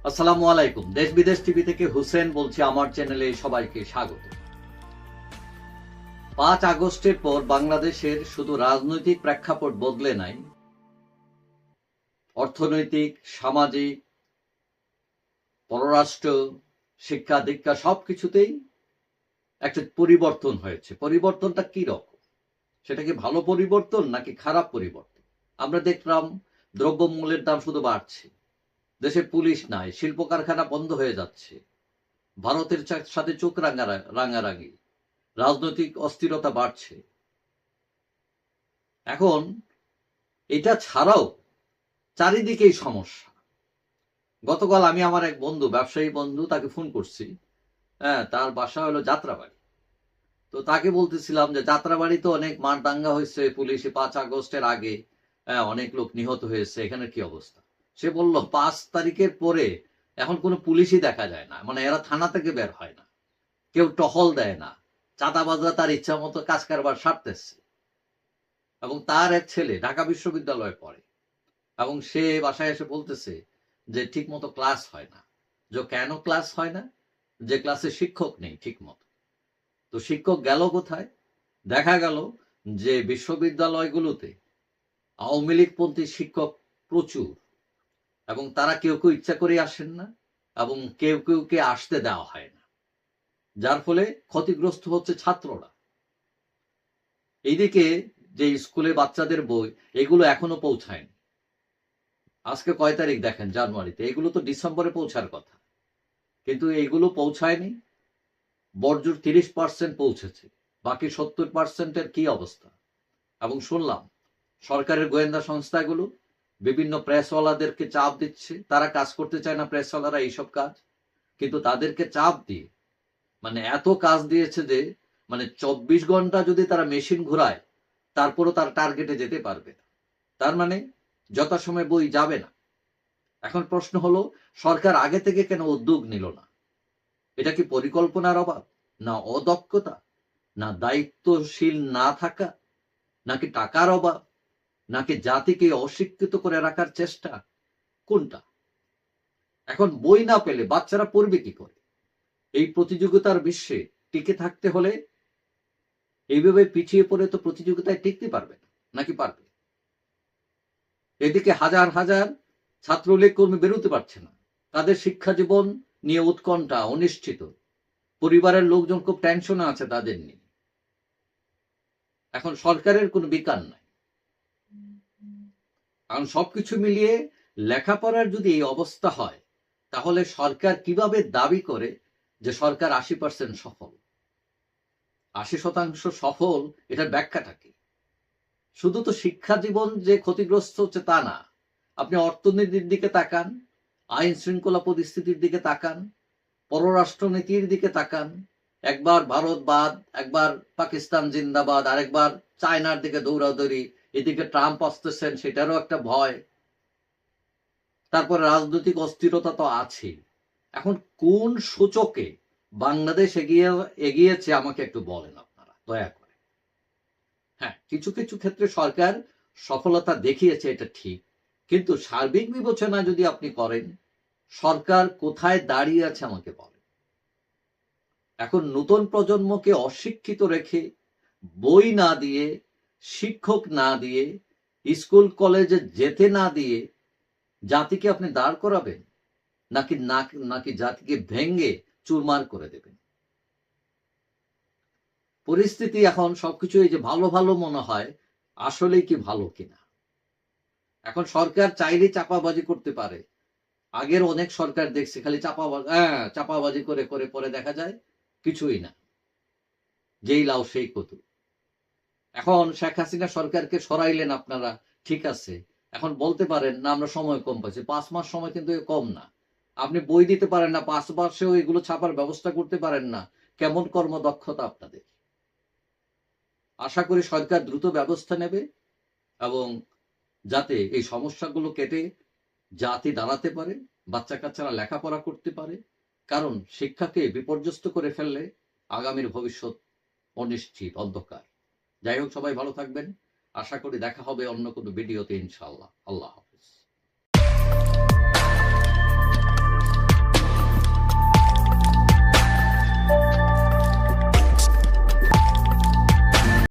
আসসালামু আলাইকুম। দেশ বিদেশ টিভি থেকে হুসেন বলছি, আমার চ্যানেলে সবাইকে স্বাগত। ৫ আগস্টের পর বাংলাদেশের শুধু রাজনৈতিক প্রেক্ষাপট বদলে নাই, অর্থনৈতিক, সামাজিক, পররাষ্ট্র, শিক্ষা দীক্ষা সবকিছুতেই একটা পরিবর্তন হয়েছে। পরিবর্তনটা কি রকম? সেটা কি ভালো পরিবর্তন নাকি খারাপ পরিবর্তন? আমরা দেখলাম দ্রব্যমূল্যের দাম শুধু বাড়ছে, দেশে পুলিশ নাই, শিল্প কারখানা বন্ধ হয়ে যাচ্ছে, ভারতের সাথে চোখ রাঙারাঙি, রাজনৈতিক অস্থিরতা বাড়ছে। এখন এটা ছাড়াও চারিদিকেই সমস্যা। গতকাল আমি আমার এক বন্ধু, ব্যবসায়ী বন্ধু, তাকে ফোন করছি। হ্যাঁ, তার বাসা হলো যাত্রাবাড়ি। তো তাকে বলতেছিলাম যে যাত্রাবাড়ি তো অনেক মার দাঙ্গা হয়েছে, পুলিশে ৫ আগস্টের আগে অনেক লোক নিহত হয়েছে, এখানে কি অবস্থা? সে বলল ৫ তারিখের পরে এখন কোনো পুলিশই দেখা যায় না, মানে এরা থানা থেকে বের হয় না, কেউ টহল দেয় না, চাঁদাবাজরা তার ইচ্ছা মতো কাজ কারবার সারতেছে। এবং তার এক ছেলে ঢাকা বিশ্ববিদ্যালয়ে পড়ে, এবং সে বাসায় এসে বলতেছে যে ঠিক মতো ক্লাস হয় না। যে কেন ক্লাস হয় না? যে ক্লাসে শিক্ষক নেই ঠিক মতো। তো শিক্ষক গেল কোথায়? দেখা গেল যে বিশ্ববিদ্যালয়গুলোতে আওয়ামী লীগপন্থী শিক্ষক প্রচুর, এবং তারা কেউ কেউ ইচ্ছা করে আসেন না, এবং কেউ কেউকে আসতে দেওয়া হয় না, যার ফলে ক্ষতিগ্রস্ত হচ্ছে ছাত্ররা। এইদিকে যে স্কুলে বাচ্চাদের বই, এগুলো এখনো পৌঁছায়নি। আজকে কয় তারিখ দেখেন? জানুয়ারিতে। এগুলো তো ডিসেম্বরে পৌঁছার কথা, কিন্তু এইগুলো পৌঁছায়নি। বর্জ্যর ৩০% পৌঁছেছে, বাকি ৭০%-এর কি অবস্থা? এবং শুনলাম সরকারের গোয়েন্দা সংস্থাগুলো বিভিন্ন প্রেসওয়ালাদেরকে চাপ দিচ্ছে, তারা কাজ করতে চায় না, প্রেসওয়ালারা এইসব কাজ, কিন্তু তাদেরকে চাপ দিয়ে মানে এত কাজ দিয়েছে যে মানে ২৪ ঘন্টা যদি তারা মেশিন ঘোরায়, তারপরও তার টার্গেটে যেতে পারবে না। তার মানে যথাসময়ে বই যাবে না। এখন প্রশ্ন হলো, সরকার আগে থেকে কেন উদ্যোগ নিল না? এটা কি পরিকল্পনার অভাব, না অদক্ষতা, না দায়িত্বশীল না থাকা, নাকি টাকার অভাব, নাকি জাতিকে অশিক্ষিত করে রাখার চেষ্টা? কোনটা? এখন বই না পেলে বাচ্চারা পড়বে কি করে? এই প্রতিযোগিতার বিশ্বে টিকে থাকতে হলে এইভাবে পিছিয়ে পড়ে তো প্রতিযোগিতায় টিকতে পারবে না, নাকি পারবে? এদিকে হাজার হাজার ছাত্রলীগ কর্মী বেরোতে পারছে না, তাদের শিক্ষা জীবন নিয়ে উৎকণ্ঠা, অনিশ্চিত। পরিবারের লোকজন খুব টেনশনে আছে তাদের নিয়ে। এখন সরকারের কোনো বিকার নাই। কারণ সবকিছু মিলিয়ে লেখাপড়ার যদি এই অবস্থা হয়, তাহলে সরকার কিভাবে দাবি করে যে সরকার ৮০% সফল? ৮০% সফল, এটার ব্যাখ্যাটা কি? শুধু তো শিক্ষা জীবন যে ক্ষতিগ্রস্ত হচ্ছে তা না। আপনি অর্থনীতির দিকে তাকান, আইন শৃঙ্খলা পরিস্থিতির দিকে তাকান, পররাষ্ট্রনীতির দিকে তাকান। একবার ভারত বাদ, একবার পাকিস্তান জিন্দাবাদ, আরেকবার চায়নার দিকে দৌড়াদৌড়ি, এদিকে ট্রাম্প আসতেছেন, সেটারও একটা ভয়। তারপরে রাজনৈতিক অস্থিরতা তো আছেই। এখন কোন সূচকে বাংলাদেশ এগিয়েছে আমাকে একটু বলেন আপনারা দয়া করে। হ্যাঁ, কিছু কিছু ক্ষেত্রে সরকার সফলতা দেখিয়েছে, এটা ঠিক, কিন্তু সার্বিক বিবেচনা যদি আপনি করেন, সরকার কোথায় দাঁড়িয়ে আছে আমাকে বলেন। এখন নতুন প্রজন্মকে অশিক্ষিত রেখে, বই না দিয়ে, শিক্ষক না দিয়ে, স্কুল কলেজে যেতে না দিয়ে জাতিকে আপনি দাঁড় করাবেন, নাকি নাকি জাতিকে ভেঙ্গে চুরমার করে দেবেন? পরিস্থিতি এখন সবকিছু এই যে ভালো ভালো মনে হয়, আসলেই কি ভালো কিনা? এখন সরকার চাইলে চাপাবাজি করতে পারে। আগের অনেক সরকার দেখছে খালি চাপাবাজি করে করে পরে দেখা যায় কিছুই না, যেই লাউ সেই কদু। এখন শেখ হাসিনা সরকারকে সরাইলেন আপনারা, ঠিক আছে। এখন বলতে পারেন না আমরা সময় কম পাচ্ছি, ৫ মাস সময় কিন্তু কম না। আপনি বই দিতে পারেন না, ৫ মাসেও এগুলো ছাপার ব্যবস্থা করতে পারেন না। কেমন কর্মদক্ষতা আপনাদের? আশা করি সরকার দ্রুত ব্যবস্থা নেবে, এবং যাতে এই সমস্যাগুলো কেটে জাতি দাঁড়াতে পারে, বাচ্চা কাচ্চারা লেখাপড়া করতে পারে। কারণ শিক্ষাকে বিপর্যস্ত করে ফেললে আগামীর ভবিষ্যৎ অনিশ্চিত, অন্ধকার। যাই হোক, সবাই ভালো থাকবেন। আশা করি দেখা হবে অন্য কোনো ভিডিওতে, ইনশাআল্লাহ। আল্লাহ হাফেজ।